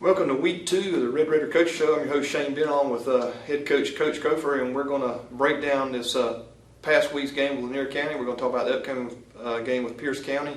Welcome to week 2 of the Red Raider Coach Show. I'm your host Shane Benall with head coach Cofer, and we're going to break down this past week's game with Lanier County. We're going to talk about the upcoming game with Pierce County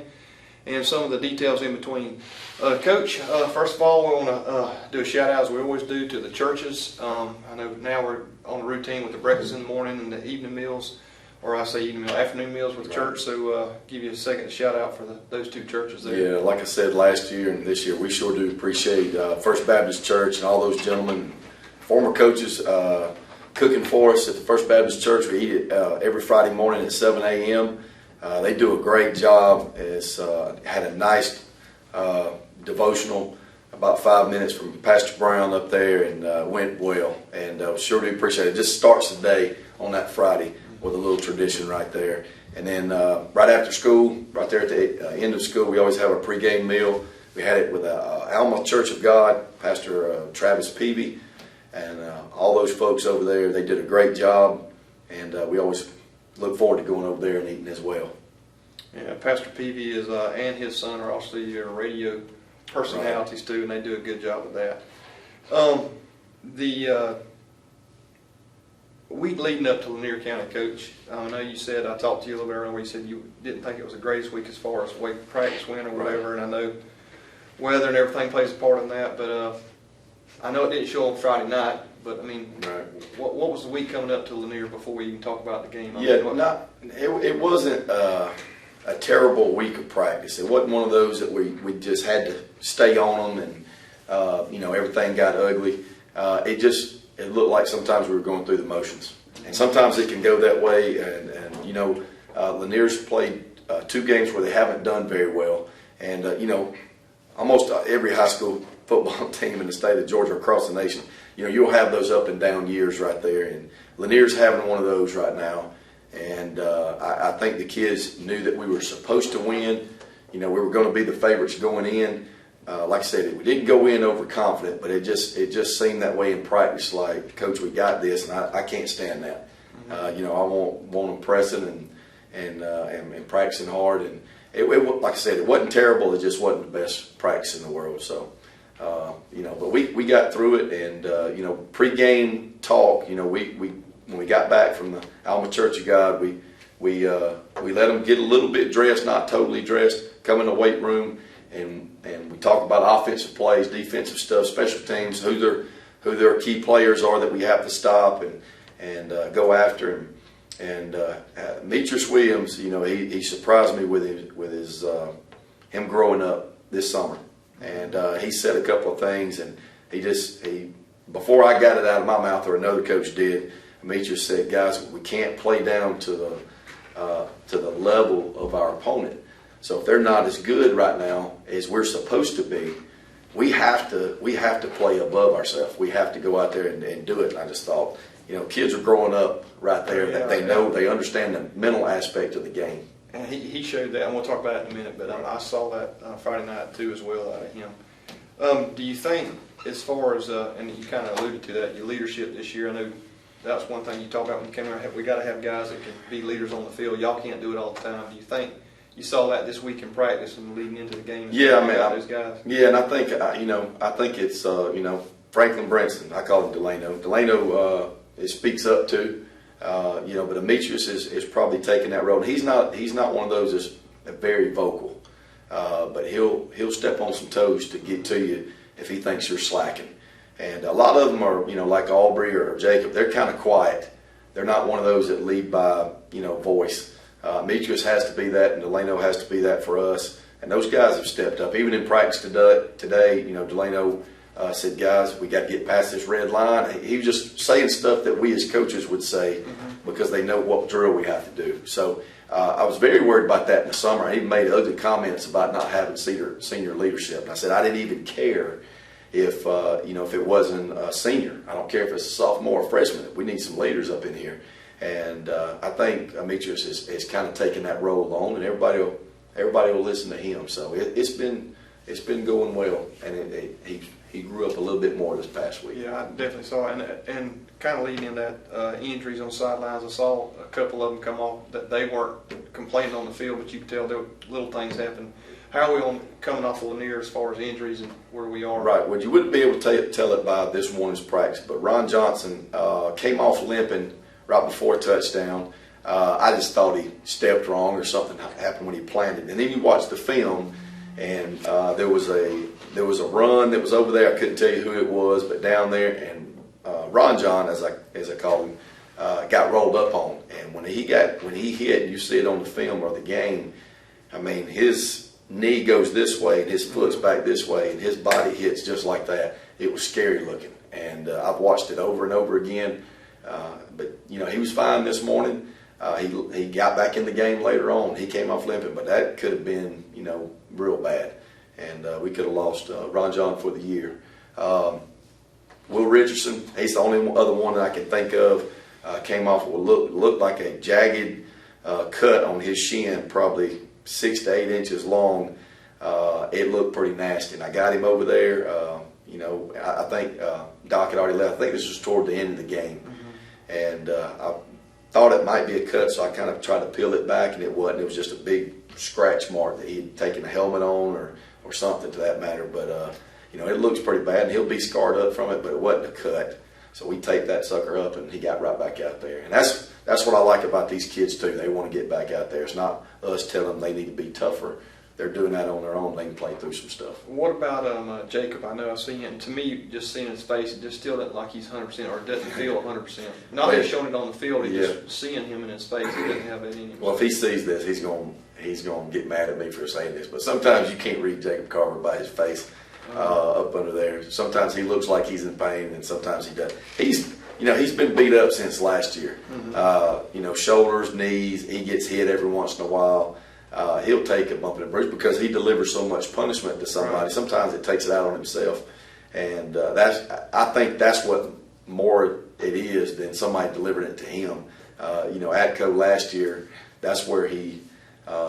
and some of the details in between. Coach, first of all, we want to do a shout out, as we always do, to the churches. I know now we're on the routine with the breakfast in the morning and the evening meals, or I say evening meal, afternoon meals with the church. So give you a second to shout out for those two churches there. Yeah, like I said last year and this year, we sure do appreciate First Baptist Church and all those gentlemen, former coaches, cooking for us at the First Baptist Church. We eat it every Friday morning at 7 a.m. They do a great job. It's had a nice devotional, about 5 minutes from Pastor Brown up there, and went well. And sure do appreciate it. It just starts the day on that Friday with a little tradition right there. And then right after school, right there at the end of school, we always have a pregame meal. We had it with Alma Church of God, Pastor Travis Peavy, and all those folks over there. They did a great job, and we always look forward to going over there and eating as well. Yeah, Pastor Peavy is and his son are also radio personalities too, and they do a good job with that. The week leading up to Lanier County, Coach, I know you said, I talked to you a little bit earlier where you said you didn't think it was the greatest week as far as weight practice went or whatever, and I know weather and everything plays a part in that, but I know it didn't show on Friday night, but I mean, what was the week coming up to Lanier before we even talk about the game? It wasn't a terrible week of practice. It wasn't one of those that we just had to stay on them and everything got ugly. It looked like sometimes we were going through the motions, and sometimes it can go that way. And Lanier's played 2 games where they haven't done very well, and almost every high school football team in the state of Georgia across the nation, you'll have those up and down years right there, and Lanier's having one of those right now. And I think the kids knew that we were supposed to win. We were going to be the favorites going in. Like I said, we didn't go in overconfident, but it just seemed that way in practice. Like, Coach, we got this, and I can't stand that. I want them pressing and practicing hard. And it, like I said, it wasn't terrible. It just wasn't the best practice in the world. So, but we got through it. And pre-game talk. When we got back from the Alma Church of God, we let them get a little bit dressed, not totally dressed, come in the weight room. And we talk about offensive plays, defensive stuff, special teams, who their key players are that we have to stop and go after. And Demetrius Williams, he surprised me with his him growing up this summer. And he said a couple of things, and he before I got it out of my mouth or another coach did, Demetrius said, "Guys, we can't play down to the level of our opponent. So if they're not as good right now as we're supposed to be, we have to play above ourselves. We have to go out there and do it." And I just thought, kids are growing up right there. That they know, they understand the mental aspect of the game. And he showed that. I'm going to talk about it in a minute, but I saw that Friday night too as well out of him. Do you think, as far as and you kind of alluded to that, your leadership this year? I know that's one thing you talk about when you came here. We got to have guys that can be leaders on the field. Y'all can't do it all the time. Do you think you saw that this week in practice and leading into the game? Yeah, I mean, those guys. Yeah, and I think I think it's Franklin Brinson. I call him Delano. Delano it speaks up to, but Demetrius is probably taking that road. He's not one of those that's very vocal, but he'll step on some toes to get to you if he thinks you're slacking. And a lot of them are like Aubrey or Jacob. They're kind of quiet. They're not one of those that lead by voice. Demetrius has to be that, and Delano has to be that for us. And those guys have stepped up. Even in practice today, Delano said, "Guys, we got to get past this red line." He was just saying stuff that we as coaches would say because they know what drill we have to do. So I was very worried about that in the summer. I even made ugly comments about not having senior leadership. And I said I didn't even care if it wasn't a senior. I don't care if it's a sophomore or freshman. We need some leaders up in here. And I think Demetrius is kind of taking that role on, and everybody will listen to him. So it's been going well, and he grew up a little bit more this past week. Yeah, I definitely saw it. And kind of leading in that injuries on the sidelines. I saw a couple of them come off that they weren't complaining on the field, but you could tell there were little things happen How are we on coming off of Lanier as far as injuries and where we are? Right. Well, you wouldn't be able to tell it by this morning's practice, but Ron Johnson came off limping right before a touchdown. I just thought he stepped wrong or something happened when he planted. And then you watch the film, and there was a run that was over there. I couldn't tell you who it was, but down there, and Ron John, as I call him, got rolled up on. And when he hit, you see it on the film or the game. I mean, his knee goes this way and his foot's back this way, and his body hits just like that. It was scary looking, and I've watched it over and over again. But he was fine this morning. He got back in the game later on. He came off limping, but that could have been real bad, and we could have lost Ron John for the year. Will Richardson, he's the only other one that I can think of. Came off what looked like a jagged cut on his shin, probably 6 to 8 inches long. It looked pretty nasty, and I got him over there. I think Doc had already left. I think this was toward the end of the game, and I thought it might be a cut, so I kind of tried to peel it back, and it wasn't. It was just a big scratch mark that he'd taken a helmet on or something to that matter. But it looks pretty bad, and he'll be scarred up from it, but it wasn't a cut. So we taped that sucker up, and he got right back out there. And that's what I like about these kids too. They want to get back out there. It's not us telling them they need to be tougher. They're doing that on their own. They can play through some stuff. What about Jacob? I know I've seen it, and to me, just seeing his face, it just still doesn't like he's 100% or doesn't feel 100%. Not that he's showing it on the field, just seeing him in his face, he doesn't have that in him. Well, if he sees this, he's going to get mad at me for saying this. But sometimes you can't read Jacob Carver by his face up under there. Sometimes he looks like he's in pain, and sometimes he doesn't. He's been beat up since last year. Shoulders, knees. He gets hit every once in a while. He'll take a bump and a bruise because he delivers so much punishment to somebody. Right. Sometimes it takes it out on himself, and I think that's what more it is than somebody delivering it to him. Atco last year, that's where he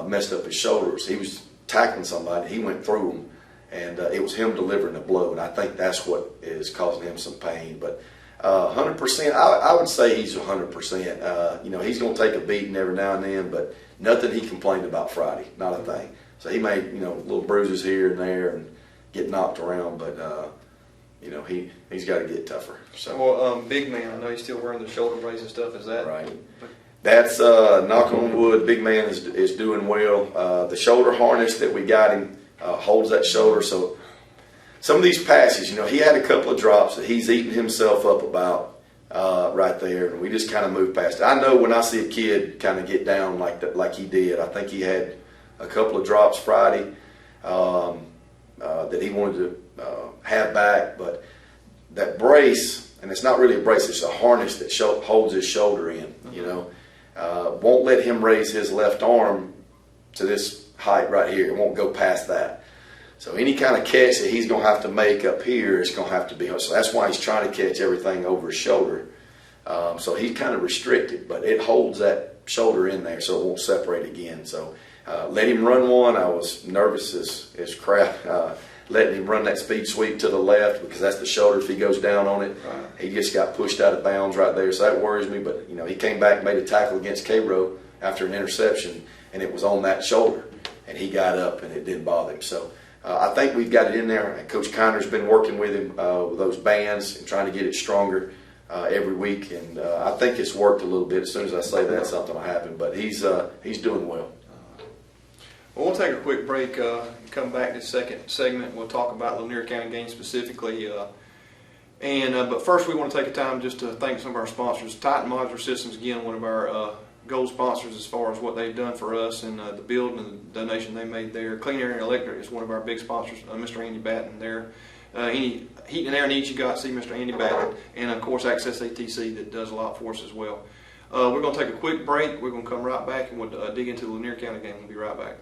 messed up his shoulders. He was tackling somebody, he went through him, and it was him delivering the blow, and I think that's what is causing him some pain. But 100%, I would say he's 100%. He's going to take a beating every now and then, but nothing he complained about Friday, not a thing. So he made, little bruises here and there and get knocked around, but, he's got to get tougher. So, well, big man, I know he's still wearing the shoulder brace and stuff. Is that right? That's, knock on wood, big man is doing well. The shoulder harness that we got him holds that shoulder. So some of these passes, he had a couple of drops that he's eating himself up about. Right there, and we just kind of moved past it. I know when I see a kid kind of get down like that, like he did. I think he had a couple of drops Friday that he wanted to have back, but that brace, and it's not really a brace, it's a harness that holds his shoulder in. Won't let him raise his left arm to this height right here. It won't go past that. So any kind of catch that he's going to have to make up here is going to have to be. So that's why he's trying to catch everything over his shoulder. So he's kind of restricted, but it holds that shoulder in there so it won't separate again. So let him run one. I was nervous as crap letting him run that speed sweep to the left because that's the shoulder. If he goes down on it, he just got pushed out of bounds right there. So that worries me. But, he came back and made a tackle against Cairo after an interception, and it was on that shoulder. And he got up, and it didn't bother him. So I think we've got it in there. And Coach Connor's been working with him with those bands and trying to get it stronger every week. And I think it's worked a little bit. As soon as I say that, something will happen. But he's doing well. Well, we'll take a quick break and come back to the second segment. We'll talk about Lanier County games specifically. But first, we want to take a time just to thank some of our sponsors. Titan Modular Systems, again, one of our gold sponsors as far as what they've done for us and the build and the donation they made there. Clean Air and Electric is one of our big sponsors, Mr. Andy Batten there. Any heat and air needs you got, see Mr. Andy Batten. And, of course, Access ATC that does a lot for us as well. We're going to take a quick break. We're going to come right back and we'll dig into the Lanier County game. We'll be right back.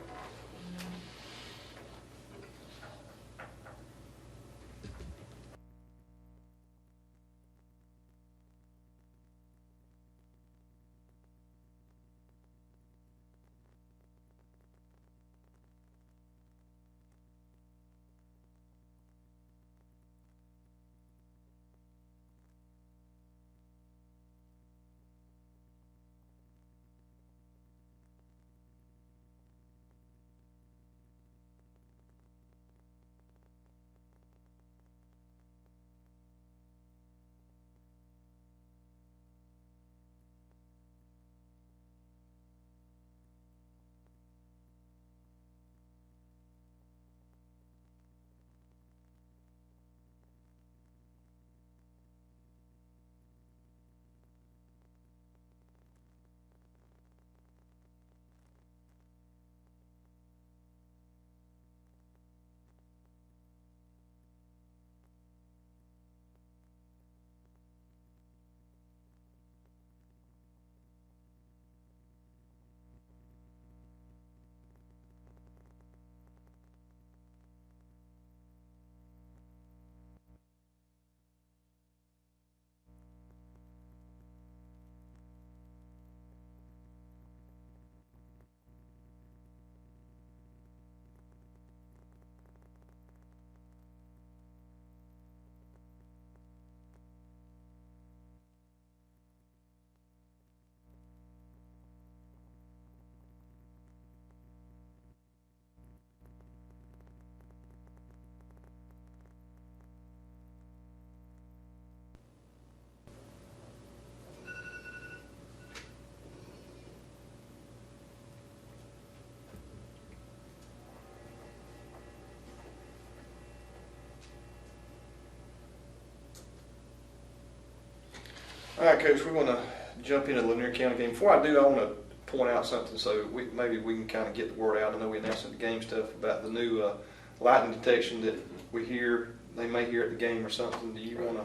All right, Coach, we're going to jump into the Lanier County game. Before I do, I want to point out something so maybe we can kind of get the word out. I know we announced at the game stuff about the new lightning detection that we hear. They may hear at the game or something. Do you want to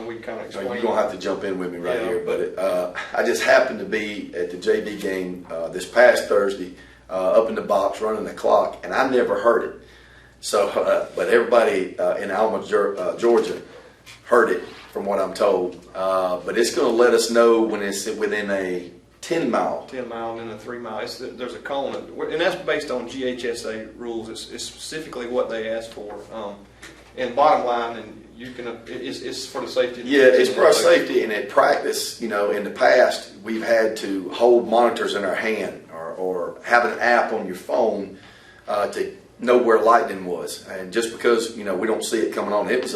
we can kind of explain? You're going to have to jump in with me right Yeah. here. But I just happened to be at the JV game this past Thursday up in the box running the clock, and I never heard it. So, but everybody in Alma, Georgia heard it from what I'm told. But it's going to let us know when it's within a 10 mile. 10 mile and then a 3 mile. There's a cone, and that's based on GHSA rules. It's specifically what they ask for. And bottom line, and you can, it's for the safety. Yeah, it's for our safety. And at practice, in the past, we've had to hold monitors in our hand or have an app on your phone to know where lightning was. And just because we don't see it coming on, it was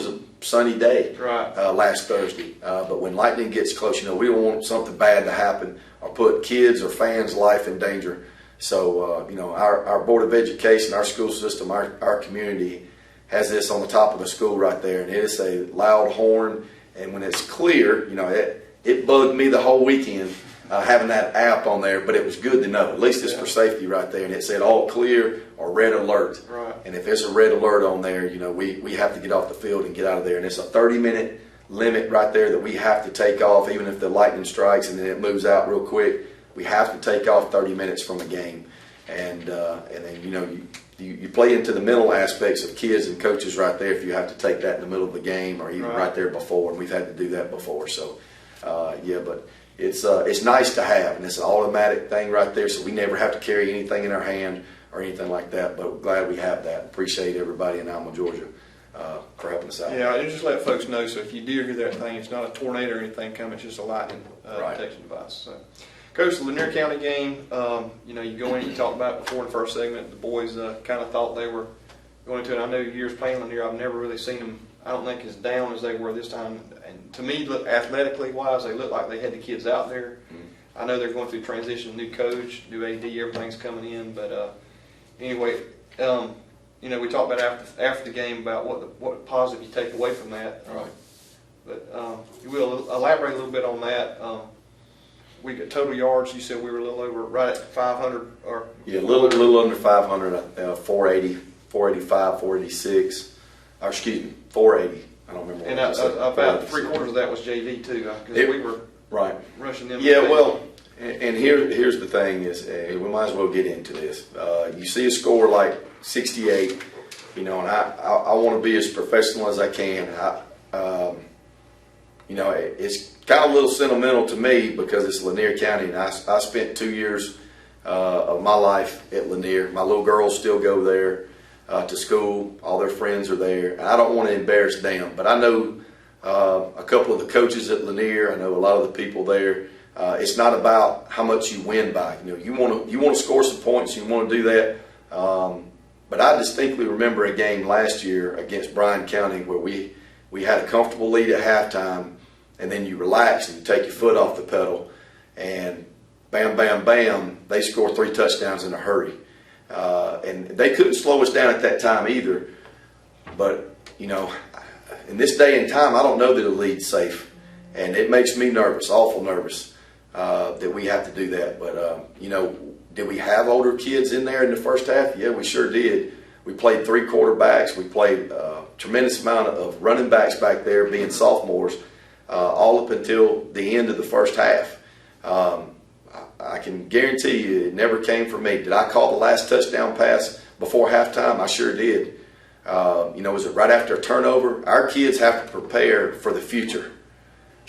a sunny day right. Last Thursday. But when lightning gets close, we don't want something bad to happen or put kids or fans' life in danger. So our Board of Education, our school system, our community has this on the top of the school right there, and it is a loud horn. And when it's clear, it bugged me the whole weekend having that app on there, but it was good to know. At least it's for safety right there, and it said all clear or red alert. Right. And if there's a red alert on there, we have to get off the field and get out of there. And it's a 30-minute limit right there that we have to take off, even if the lightning strikes and then it moves out real quick. We have to take off 30 minutes from a game, and then you play into the mental aspects of kids and coaches right there if you have to take that in the middle of the game or even right there before, and we've had to do that before. So, but it's nice to have, and it's an automatic thing right there, so we never have to carry anything in our hand or anything like that, but we're glad we have that. Appreciate everybody in Alma, Georgia for helping us out. Yeah, and just let folks know, so if you do hear that thing, it's not a tornado or anything coming, it's just a lightning detection device. So, Coach, the Lanier County game, you go in, you talked about it before in the first segment, the boys kind of thought they were going into it. I know years playing Lanier, I've never really seen them, I don't think, as down as they were this time. And to me, athletically wise, they look like they had the kids out there. Mm-hmm. I know they're going through transition, new coach, new AD, everything's coming in. But anyway, we talked about after the game about what positive you take away from that. Right. But you will elaborate a little bit on that. We got total yards. You said we were a little over, right at 500, or a little under 500. 480, 485, 486. Or excuse me, 480. I don't remember. And about 3/4 of that was JV too, because we were rushing them. Yeah, well, and here's the thing is, we might as well get into this. You see a score like 68, and I want to be as professional as I can. It's kind of a little sentimental to me because it's Lanier County, and I spent 2 years of my life at Lanier. My little girls still go there to school. All their friends are there. And I don't want to embarrass them, but I know a couple of the coaches at Lanier. I know a lot of the people there. It's not about how much you win by. You want to score some points. You want to do that. But I distinctly remember a game last year against Bryan County where we had a comfortable lead at halftime. And then you relax and you take your foot off the pedal, and bam, bam, bam, they score 3 touchdowns in a hurry. And they couldn't slow us down at that time either. But, in this day and time, I don't know that a lead's safe. And it makes me nervous, awful nervous, that we have to do that. But, did we have older kids in there in the first half? Yeah, we sure did. We played 3 quarterbacks. We played a tremendous amount of running backs back there being sophomores. All up until the end of the first half. I can guarantee you it never came from me. Did I call the last touchdown pass before halftime? I sure did. Was it right after a turnover? Our kids have to prepare for the future.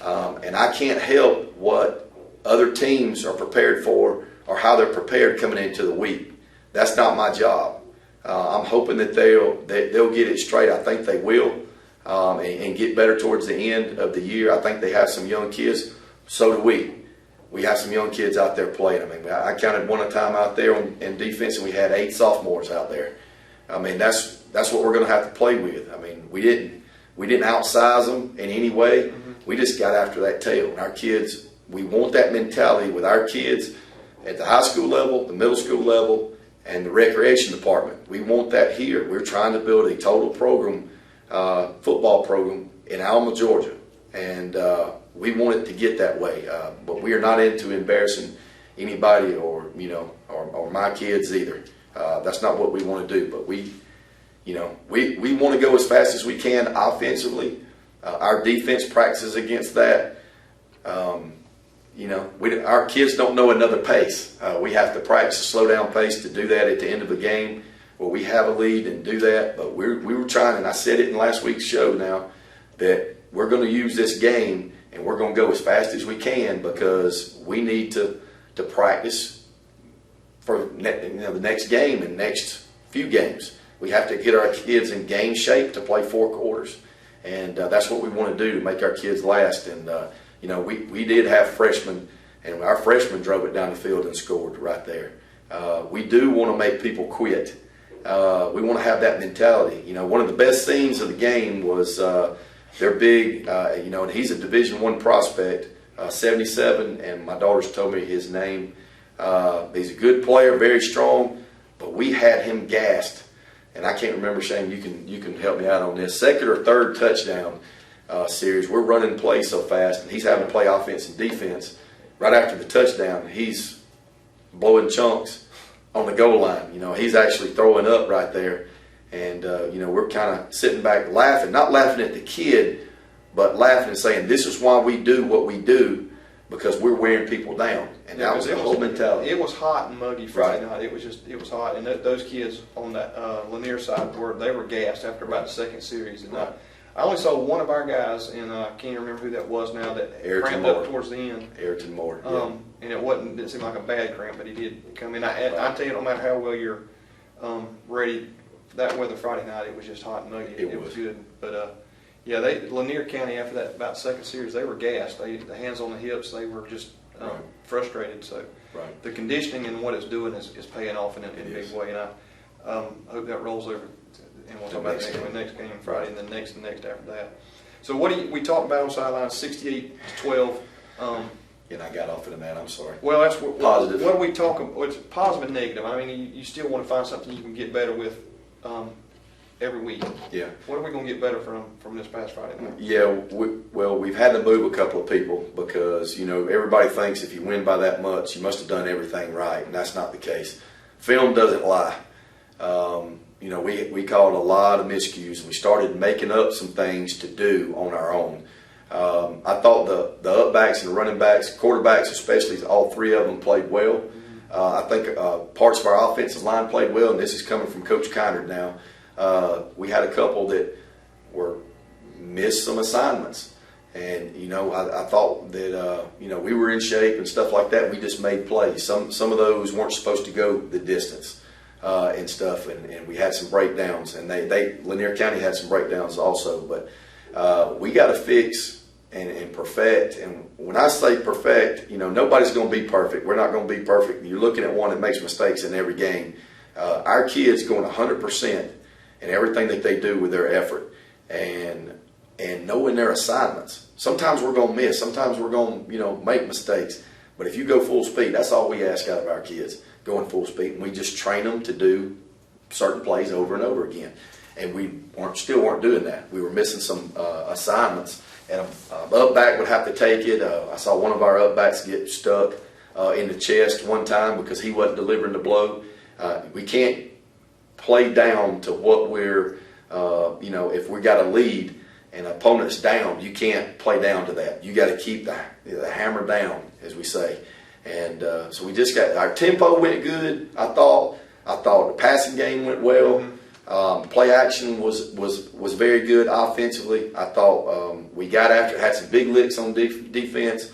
And I can't help what other teams are prepared for or how they're prepared coming into the week. That's not my job. I'm hoping that they'll get it straight. I think they will. And get better towards the end of the year. I think they have some young kids. So do we. We have some young kids out there playing. I counted one time out there in defense, and we had 8 sophomores out there. That's what we're going to have to play with. We didn't outsize them in any way. Mm-hmm. We just got after that tail. And our kids, we want that mentality with our kids at the high school level, the middle school level, and the recreation department. We want that here. We're trying to build a total program. Football program in Alma, Georgia, and we want it to get that way. But we are not into embarrassing anybody or my kids either. That's not what we want to do. But we want to go as fast as we can offensively. Our defense practices against that. Our kids don't know another pace. We have to practice a slow down pace to do that at the end of a game where we have a lead and do that. But we were trying, and I said it in last week's show now, that we're going to use this game and we're going to go as fast as we can because we need to practice for the next game and next few games. We have to get our kids in game shape to play 4 quarters. And that's what we want to do to make our kids last. And, we did have freshmen, and our freshmen drove it down the field and scored right there. We do want to make people quit. We want to have that mentality. One of the best scenes of the game was their big, and he's a Division I prospect, 77, and my daughters told me his name. He's a good player, very strong, but we had him gassed. And I can't remember, Shane, you can help me out on this. Second or third touchdown series, we're running plays so fast, and he's having to play offense and defense. Right after the touchdown, he's blowing chunks on the goal line. He's actually throwing up right there. And, we're kind of sitting back laughing, not laughing at the kid, but laughing and saying, this is why we do what we do, because we're wearing people down. And that was the whole mentality. It was hot and muggy Friday night. It was hot. And those kids on that Lanier side they were gassed after about the second series. And I only saw one of our guys, and I can't remember who that was now, that cramped up towards the end. Ayrton Moore. And it didn't seem like a bad cramp, but he did come in. I tell you, no matter how well you're ready, that weather Friday night, it was just hot and muggy. It was good. But Lanier County, after that about second series, they were gassed. The hands on the hips, they were just frustrated. So the conditioning and what it's doing is paying off in a big way. And I hope that rolls over. And we'll talk about the next game Friday, and then next after that. So we talked about on sideline 68-12. And I got off into that. I'm sorry. Well, that's positive. What are we talking? It's positive and negative. I mean, you still want to find something you can get better with every week. Yeah. What are we going to get better from this past Friday night? Yeah. We've had to move a couple of people because everybody thinks if you win by that much, you must have done everything right, and that's not the case. Film doesn't lie. We called a lot of miscues, and we started making up some things to do on our own. I thought the upbacks and the running backs, quarterbacks especially, all 3 of them played well. I think parts of our offensive line played well, and this is coming from Coach Kinder now. We had a couple that missed some assignments. And, I thought that, we were in shape and stuff like that. We just made plays. Some of those weren't supposed to go the distance. And stuff, and we had some breakdowns, and Lanier County had some breakdowns also, but we got to fix and perfect. And when I say perfect, nobody's going to be perfect. We're not going to be perfect. You're looking at one that makes mistakes in every game. Our kids going 100% in everything that they do with their effort, and knowing their assignments. Sometimes we're going to miss. Sometimes we're going to make mistakes. But if you go full speed, that's all we ask out of our kids. Going full speed, and we just train them to do certain plays over and over again. And we still weren't doing that. We were missing some assignments, and an up back would have to take it. I saw one of our up backs get stuck in the chest one time because he wasn't delivering the blow. We can't play down to what we're, if we got a lead and an opponent's down, you can't play down to that. You got to keep the hammer down, as we say. And so we just got our tempo went good. I thought the passing game went well. Play action was very good offensively. I thought we got after, had some big licks on defense.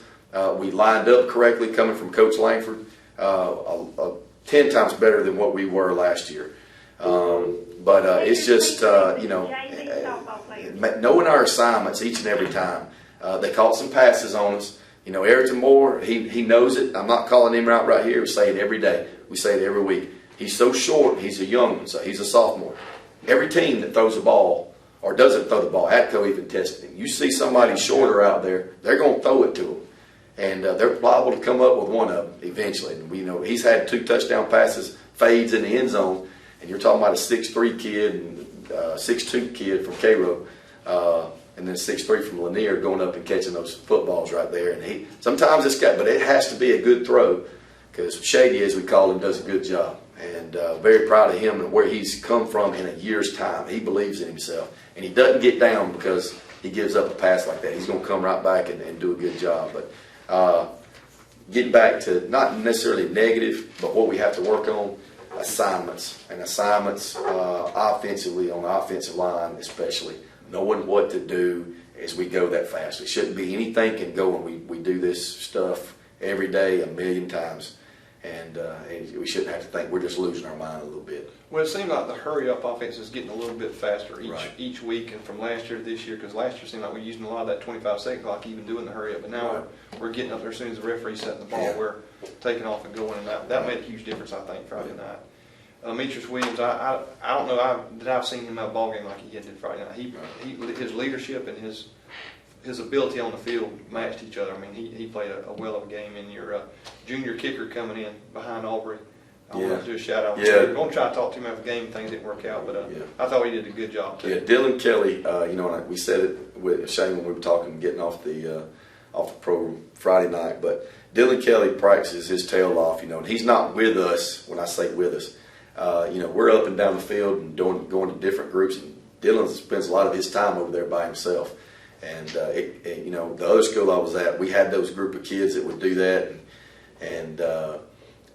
We lined up correctly, coming from Coach Langford, 10 times better than what we were last year. But it's just knowing our assignments each and every time. They caught some passes on us. Ayrton Moore, he knows it. I'm not calling him out right here. We say it every day. We say it every week. He's so short. He's a young one, so he's a sophomore. Every team that throws a ball or doesn't throw the ball, ATCO even tested him. You see somebody shorter out there, they're going to throw it to him. And they're liable to come up with one of them eventually. And we know he's had 2 touchdown passes, fades in the end zone, and you're talking about a 6'3" kid and 6'2" kid from Cairo. and then 6'3" from Lanier going up and catching those footballs right there. And sometimes but it has to be a good throw, because Shady, as we call him, does a good job. And very proud of him and where he's come from in a year's time. He believes in himself, and he doesn't get down because he gives up a pass like that. He's going to come right back and do a good job. But getting back to not necessarily negative, but what we have to work on, assignments offensively, on the offensive line especially, knowing what to do as we go that fast. It shouldn't be anything can go when we do this stuff every day a million times, and we shouldn't have to think we're just losing our mind a little bit. Well, it seemed like the hurry-up offense is getting a little bit faster Right. each week, and from last year to this year, because last year seemed like we were using a lot of that 25-second clock, even doing the hurry-up, but now we're getting up there as soon as the referee's setting the ball, Yeah. we're taking off and going, and that made a huge difference, I think, Friday night. Demetrius Williams, I don't know that I've seen him have a ball game like he did Friday night. His leadership and his ability on the field matched each other. I mean, he played a well of a game. And your junior kicker coming in behind Aubrey, I want to do a shout out. Yeah. We're going to try to talk to him after the game. Things didn't work out, but I thought he did a good job too. Yeah, Dylan Kelly. We said it with Shane when we were talking, getting off the program Friday night. But Dylan Kelly practices his tail off. And he's not with us. When I say with us, we're up and down the field and going to different groups. And Dylan spends a lot of his time over there by himself. And the other school I was at, we had those group of kids that would do that, and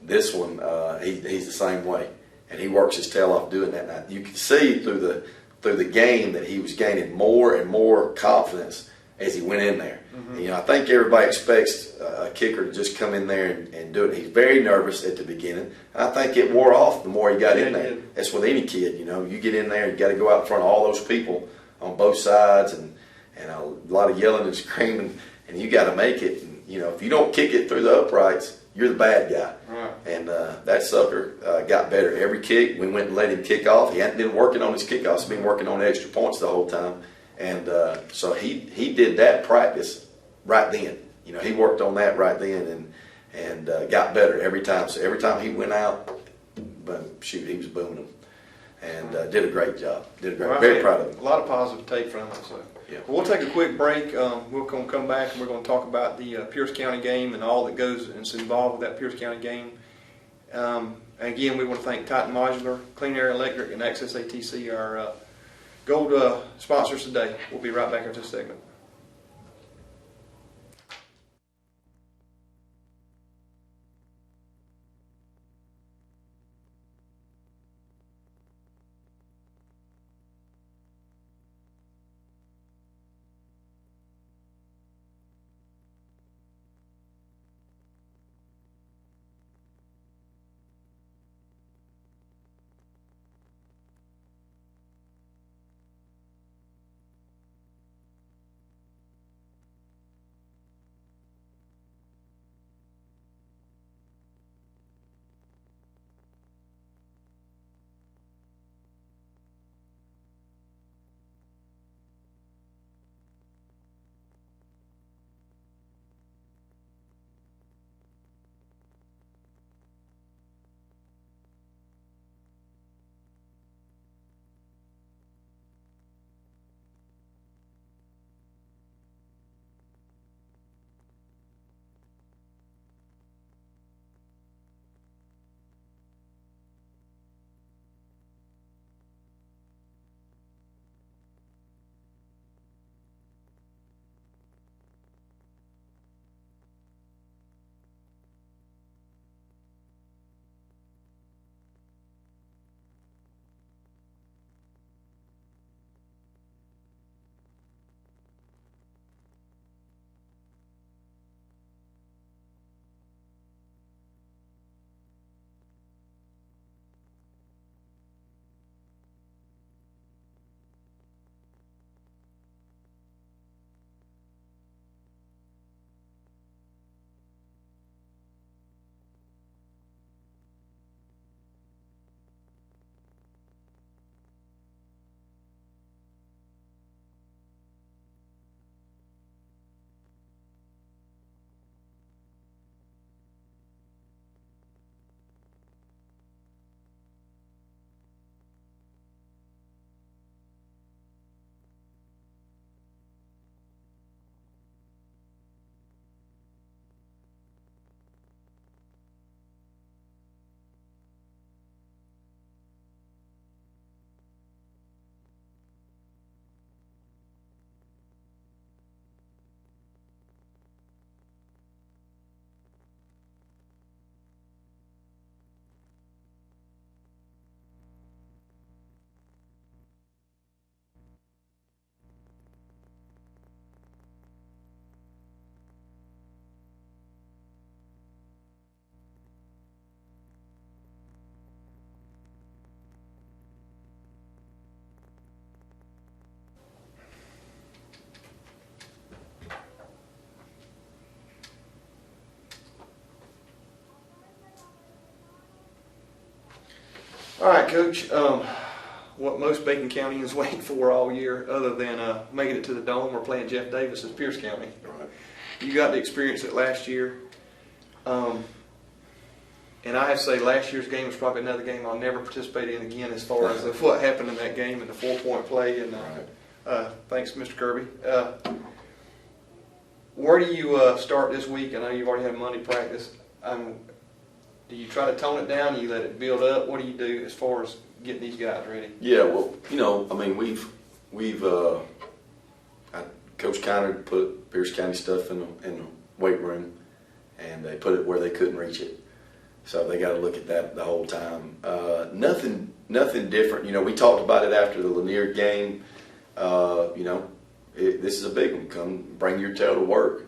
this one, he's the same way, and he works his tail off doing that. Now, you could see through the game that he was gaining more and more confidence as he went in there. Mm-hmm. I think everybody expects a kicker to just come in there and do it. He's very nervous at the beginning. I think it wore off the more he got in there. That's with any kid. You get in there, you got to go out in front of all those people on both sides, and a lot of yelling and screaming, and you got to make it. And, if you don't kick it through the uprights, you're the bad guy. Right. And that sucker got better every kick. We went and let him kick off. He hadn't been working on his kickoffs. He's been working on extra points the whole time. And so he did that practice right then. He worked on that right then and got better every time. So every time he went out, he was booming them. And did a great job. Very proud of him. A lot of positive take from it. So. Yeah. Well, we'll take a quick break. We're going to come back and we're going to talk about the Pierce County game and all that goes and is involved with that Pierce County game. Again, we want to thank Titan Modular, Clean Air Electric, and Access ATC, our gold sponsors today. We'll be right back after this segment. All right, Coach. What most Bacon County is waiting for all year, other than making it to the Dome or playing Jeff Davis, is Pierce County. Right. You got to experience it last year. And I have to say, last year's game was probably another game I'll never participate in again as far as what happened in that game and the 4-point play. And thanks, Mr. Kirby. Where do you start this week? I know you've already had Monday practice. Do you try to tone it down? Do you let it build up? What do you do as far as getting these guys ready? Yeah, well, Coach Kiner put Pierce County stuff in the weight room, and they put it where they couldn't reach it. So they got to look at that the whole time. Nothing different. We talked about it after the Lanier game. This is a big one. Come bring your tail to work.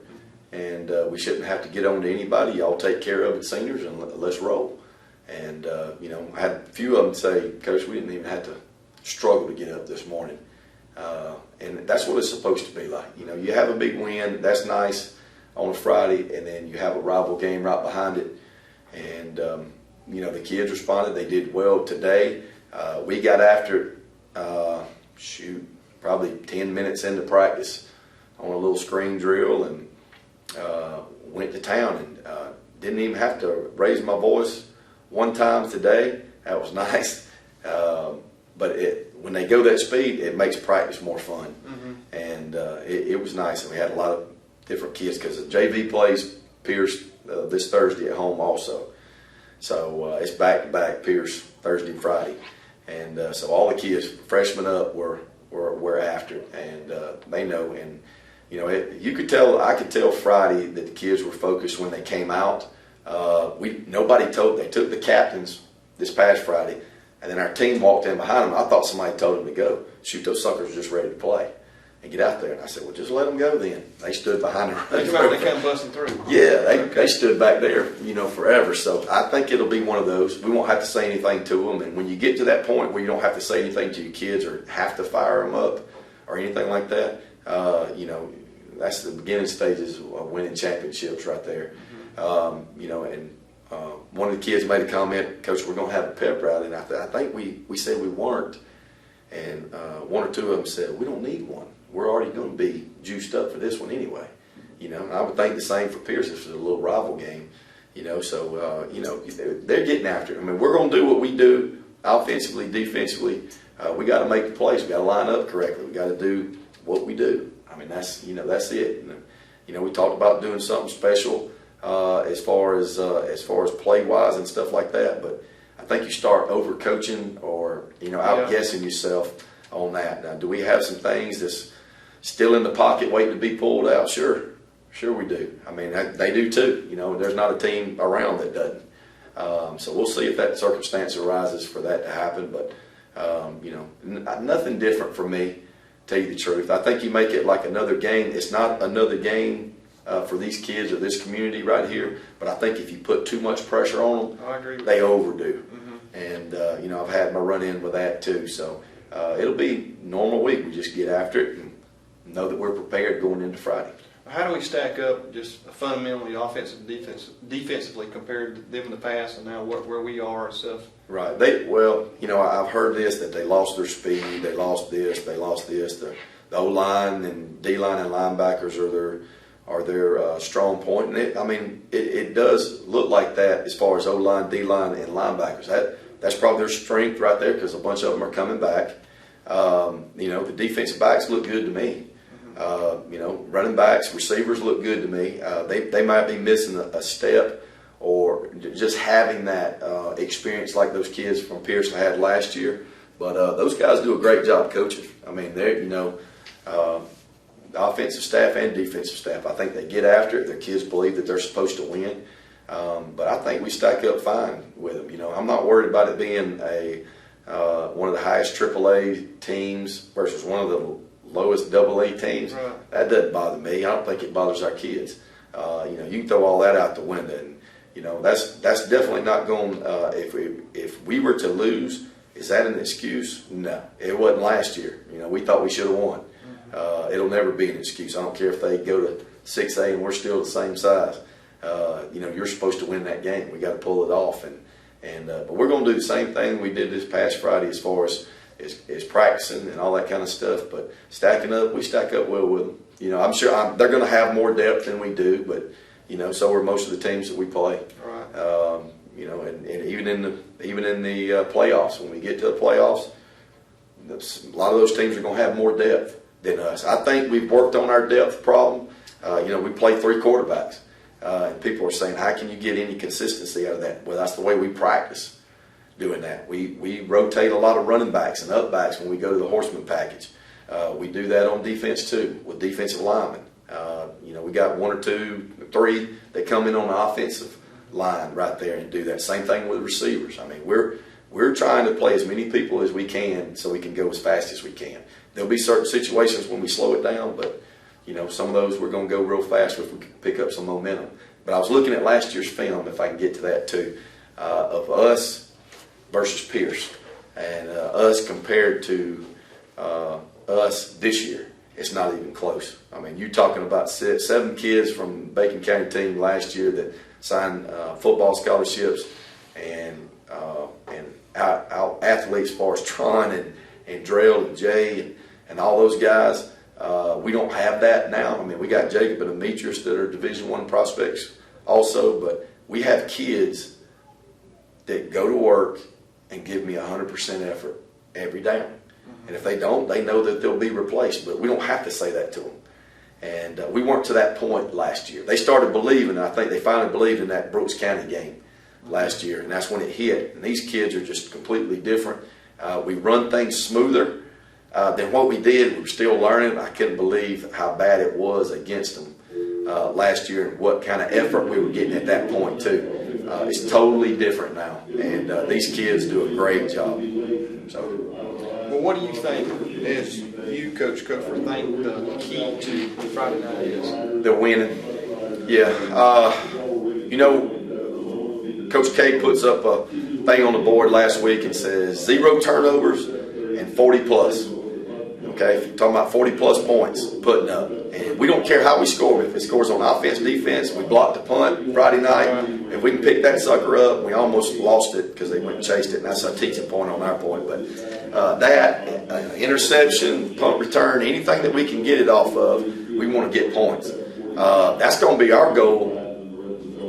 And we shouldn't have to get on to anybody. Y'all take care of it, seniors, and let's roll. And, I had a few of them say, Coach, we didn't even have to struggle to get up this morning. And that's what it's supposed to be like. You have a big win. That's nice on a Friday, and then you have a rival game right behind it. And, the kids responded. They did well today. We got after it, probably 10 minutes into practice on a little screen drill, and went to town, and didn't even have to raise my voice one time today. That was nice. But when they go that speed, it makes practice more fun. Mm-hmm. And it was nice. And we had a lot of different kids because the JV plays Pierce this Thursday at home also. So it's back-to-back Pierce Thursday and Friday. And so all the kids, freshmen up, were after it. And they know. And I could tell Friday that the kids were focused when they came out. They took the captains this past Friday, and then our team walked in behind them. I thought somebody told them to go. Shoot, those suckers are just ready to play and get out there. And I said, well, just let them go then. They stood behind the They come busting through. Yeah, they stood back there, forever. So I think it'll be one of those. We won't have to say anything to them. And when you get to that point where you don't have to say anything to your kids or have to fire them up or anything like that, that's the beginning stages of winning championships right there. Mm-hmm. One of the kids made a comment, Coach, we're going to have a pep rally. And I think we said we weren't. And one or two of them said, we don't need one. We're already going to be juiced up for this one anyway. And I would think the same for Pierce. This is a little rival game. So they're getting after it. I mean, we're going to do what we do offensively, defensively. We got to make the plays. We got to line up correctly. We got to do what we do. I mean, that's it. And, we talked about doing something special as far as play wise and stuff like that. But I think you start overcoaching or outguessing yourself on that. Now, do we have some things that's still in the pocket waiting to be pulled out? Sure we do. I mean, they do too. There's not a team around that doesn't. So we'll see if that circumstance arises for that to happen. But nothing different for me. Tell you the truth, I think you make it like another game. It's not another game for these kids or this community right here, but I think if you put too much pressure on them, they overdo. Mm-hmm. And I've had my run-in with that too. So it'll be a normal week. We just get after it and know that we're prepared going into Friday. How do we stack up just fundamentally defensively compared to them in the past and now where we are and stuff? Right. I've heard this, that they lost their speed, they lost this. The O-line and D-line and linebackers are their strong point. And it does look like that as far as O-line, D-line, and linebackers. That's probably their strength right there because a bunch of them are coming back. The defensive backs look good to me. Running backs, receivers look good to me. They might be missing a step or just having that experience like those kids from Pierce had last year. But those guys do a great job coaching. I mean, the offensive staff and defensive staff, I think they get after it. Their kids believe that they're supposed to win. But I think we stack up fine with them. I'm not worried about it being one of the highest AAA teams versus one of the lowest AA teams. Right. That doesn't bother me. I don't think it bothers our kids. You can throw all that out the window, and that's definitely not going. If we were to lose, is that an excuse? No, it wasn't last year. We thought we should have won. Mm-hmm. It'll never be an excuse. I don't care if they go to 6A and we're still the same size. You're supposed to win that game. We got to pull it off, And but we're going to do the same thing we did this past Friday as far as practicing and all that kind of stuff. But stacking up, we stack up well with them. You know, I'm sure they're going to have more depth than we do, but you know, so are most of the teams that we play. Right. You know, and even in the playoffs, when we get to the playoffs, a lot of those teams are going to have more depth than us. I think we've worked on our depth problem. You know, we play 3 quarterbacks, and people are saying, how can you get any consistency out of that? Well, that's the way we practice doing that. We rotate a lot of running backs and up backs when we go to the horseman package. We do that on defense too with defensive linemen. You know, we got 1 or 2, 3 that come in on the offensive line right there and do that. Same thing with receivers. I mean, we're trying to play as many people as we can so we can go as fast as we can. There'll be certain situations when we slow it down, but you know, some of those we're going to go real fast if we can pick up some momentum. But I was looking at last year's film, if I can get to that too, of us versus Pierce, and us compared to us this year. It's not even close. I mean, you're talking about 7 kids from Bacon County team last year that signed football scholarships and out athletes as far as Tron and Drell and Jay and all those guys. We don't have that now. I mean, we got Jacob and Demetrius that are Division I prospects also, but we have kids that go to work and give me 100% effort every down. And if they don't, they know that they'll be replaced. But we don't have to say that to them. And we weren't to that point last year. They started believing, I think they finally believed in that Brooks County game last year. And that's when it hit. And these kids are just completely different. We run things smoother than what we did. We were still learning. I couldn't believe how bad it was against them last year and what kind of effort we were getting at that point too. It's totally different now. And these kids do a great job. So. Well, what do you think, as you, Coach Cofer, think the key to Friday night is? They're winning. Yeah. You know, Coach K puts up a thing on the board last week and says 0 turnovers and 40 plus. Okay, if you're talking about 40 plus points putting up. And we don't care how we score. If it scores on offense, defense, we blocked the punt Friday night. If we can pick that sucker up, we almost lost it because they went and chased it, and that's a teaching point on our point. But interception, punt return, anything that we can get it off of, we want to get points. That's going to be our goal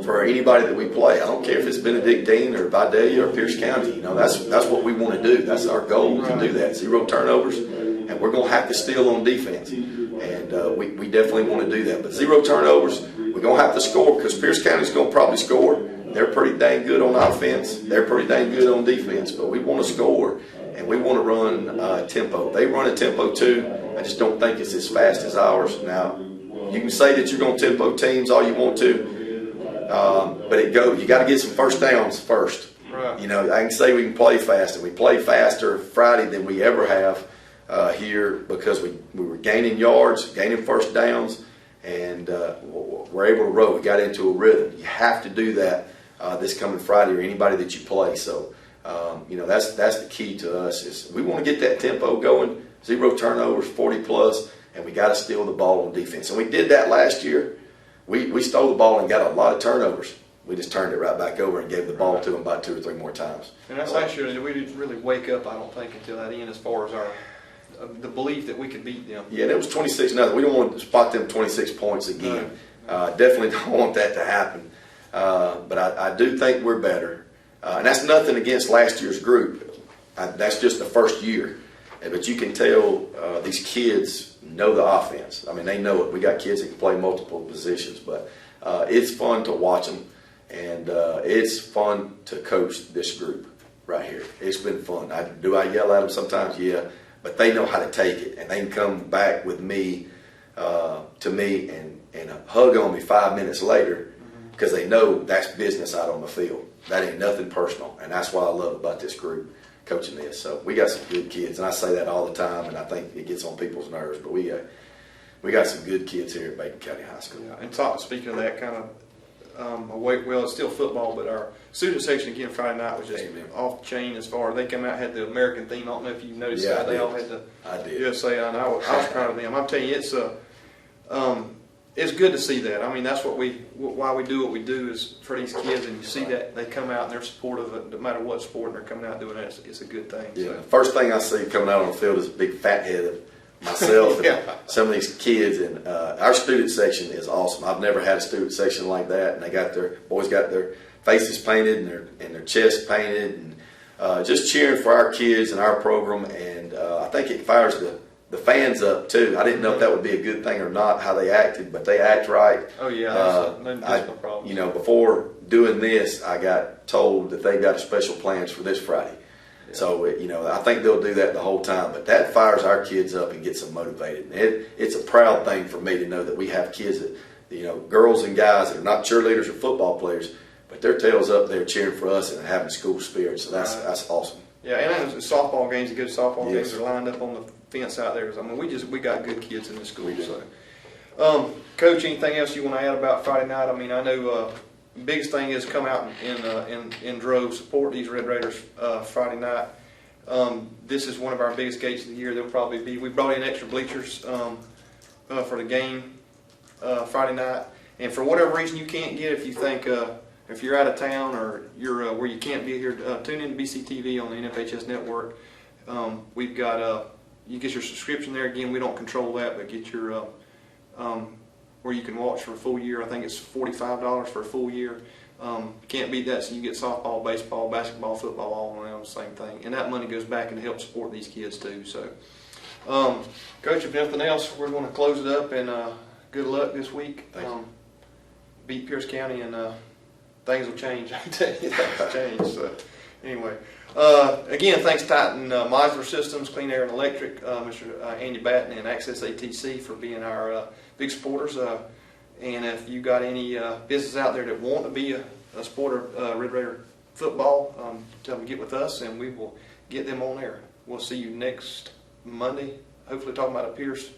for anybody that we play. I don't care if it's Benedictine or Vidalia or Pierce County. You know, that's what we want to do. That's our goal to do that. 0 turnovers, and we're going to have to steal on defense. And we definitely want to do that. But 0 turnovers, we're going to have to score because Pierce County's going to probably score. They're pretty dang good on offense. They're pretty dang good on defense. But we want to score, and we want to run tempo. They run a tempo too. I just don't think it's as fast as ours. Now, you can say that you're going to tempo teams all you want to, but you got to get some first downs first. Right. You know, I can say we can play fast, and we play faster Friday than we ever have here because we were gaining yards, gaining first downs, and we're able to roll. We got into a rhythm. You have to do that this coming Friday or anybody that you play. So, you know, that's the key to us is we want to get that tempo going, 0 turnovers, 40 plus, and we got to steal the ball on defense. And we did that last year. We stole the ball and got a lot of turnovers. We just turned it right back over and gave the ball to them about 2 or 3 more times. And that's last year. We didn't really wake up, I don't think, until that end as far as our the belief that we could beat them. Yeah, and it was 26-0. We don't want to spot them 26 points again. Definitely don't want that to happen. But I do think we're better. And that's nothing against last year's group. That's just the first year. But you can tell these kids know the offense. I mean, they know it. We got kids that can play multiple positions. But it's fun to watch them. And it's fun to coach this group right here. It's been fun. Do I yell at them sometimes? Yeah. But they know how to take it. And they can come back with me, to me, and hug on me 5 minutes later because they know that's business out on the field. That ain't nothing personal. And that's what I love about this group, coaching this. So we got some good kids. And I say that all the time, and I think it gets on people's nerves. But we got some good kids here at Bacon County High School. Yeah. And speaking of that kind of, well, it's still football, but our student section again Friday night was just off the chain as far as they come out, had the American theme. I don't know if you noticed that. They all had the USA on. I was proud of them. I'm telling you, it's it's good to see that. I mean, that's why we do what we do is for these kids, and you see that they come out and they're supportive of it, no matter what sport, and they're coming out doing that. It's a good thing. Yeah. So. First thing I see coming out on the field is a big fat head of myself Yeah. and some of these kids. And our student section is awesome. I've never had a student section like that. And they got their boys got their faces painted and their chest painted, and just cheering for our kids and our program. And I think it fires the fans up too. I didn't know if that would be a good thing or not, how they acted, but they act right. Oh yeah, no problem. You know, before doing this, I got told that they got special plans for this Friday. Yeah. So you know, I think they'll do that the whole time. But that fires our kids up and gets them motivated. And it's a proud thing for me to know that we have kids that, you know, girls and guys that are not cheerleaders or football players, but their tails up there cheering for us and having school spirit. So that's awesome. Yeah, and softball games, the good softball Yes. games are lined up on the fence out there. I mean, we got good kids in the school. So, Coach, anything else you want to add about Friday night? I mean, I know the biggest thing is come out in droves, support these Red Raiders Friday night. This is one of our biggest gates of the year. There'll probably be. We brought in extra bleachers for the game Friday night, and for whatever reason you can't get, if you think. If you're out of town or you're where you can't be here, tune in to BCTV on the NFHS network. We've got you get your subscription there. Again, we don't control that, but get your where you can watch for a full year. I think it's $45 for a full year. Can't beat that. So you get softball, baseball, basketball, football, all on the same thing, and that money goes back and helps support these kids too. So, Coach, if nothing else, we're going to close it up, and good luck this week. Beat Pierce County and. Things will change. I can tell you, things will change. So, anyway, again, thanks Titan Modular Systems, Clean Air and Electric, Mr. Andy Batten and Access ATC for being our big supporters. And if you got any business out there that want to be a supporter of Red Raider football, tell them to get with us, and we will get them on there. We'll see you next Monday. Hopefully, talking about a Pierce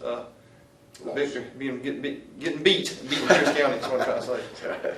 victory, getting beat Pierce County. That's what I'm trying to say.